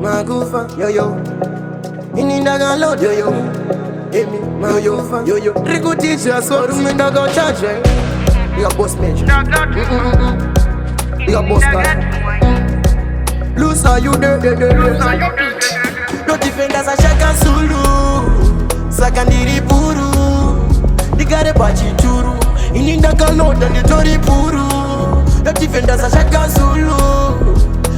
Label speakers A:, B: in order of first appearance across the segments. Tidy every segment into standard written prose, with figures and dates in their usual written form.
A: Magufa, yo yo. Inindaga load, yo yo. Emi, magufa, yo yo. Riku teacher, so rumendaga charge. You a boss major. You a boss guy. Bluze, are you there? No defenders a shaka Zulu. Saka Ndiri Bhuru. Digare bachi churu. Inindaga load and the tori Bhuru. No defenders a shaka Zulu.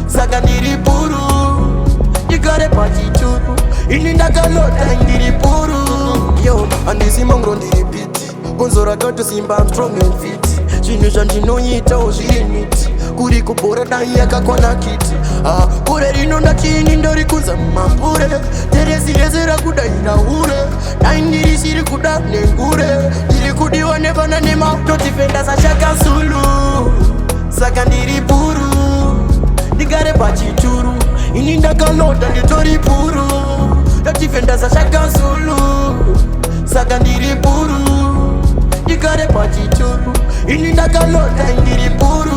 A: Saka Ndiri Bhuru. Digare bachi churu. Inindaga load and Ndiri Bhuru. Yo, and this is Mongro Ndiri beat. Gonzora got to Simba, I'm strong and fit. Chinusha ndinoita ozviriniti kuri kubhora dai yakakwana kiti kure rinonda chini ndorikuza mambure teresi rese rakudaira ure dai ndiri siri kuda nengure ndiri kudiwa nevana nematodifenda sashaka Zulu saka Ndiri Bhuru ndigare pachituru ini ndakalota nditori Bhuru ndodifenda sashaka Zulu saka Ndiri Bhuru ndigare pachituru ini ndakalota Ndiri Bhuru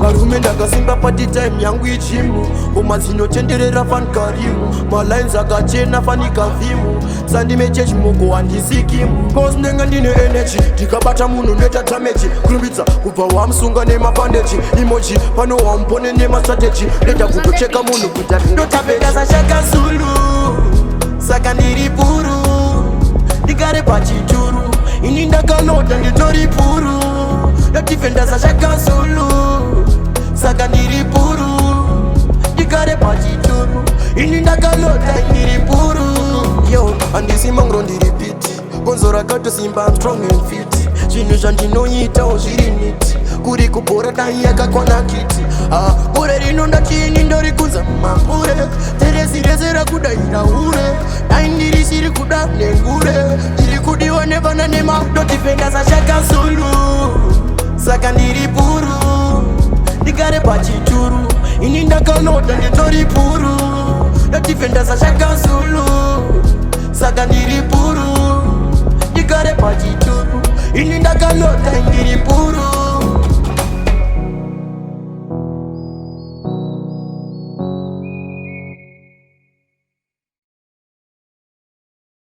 A: varume ndakasimba pati time yangu ichimu ngomazino chenderera fan karimu malines akachena fanika vimu sandimeche chimoko handisikimu cause ndenga ndine energy ndikabata munhu ndoita damage kurumbidza kubva wamsunga nemabandeji imoji pano wampone nemastrategy ndoita kutocheka munhu kuta ndotapenda sashaka Zulu saka Ndiri Bhuru ndigare pachituru ini ndakalota nditori Bhuru ndodifenda sashaka Zulu saka Ndiri Bhuru ndigare pachituru ini ndakalota Ndiri Bhuru. Yo, handisi Mongro Ndiri beat. Gonzora kato Simba, I'm strong and fit. Chinhu zvandinoita ozviriniti kuri kubhora dai yakakwana kiti kure rinonda chini ndorikuza mambure teresi rese rakudaira ure dai ndiri siri kuda nengure ndiri kudiwa nevana nematodifenda sashaka Zulu saka Ndiri Bhuru ndigare pachituru ini ndakalota nditori Bhuru ndodifenda sashaka Zulu saka Ndiri Bhuru ndigare pachituru ini ndakalota Ndiri Bhuru.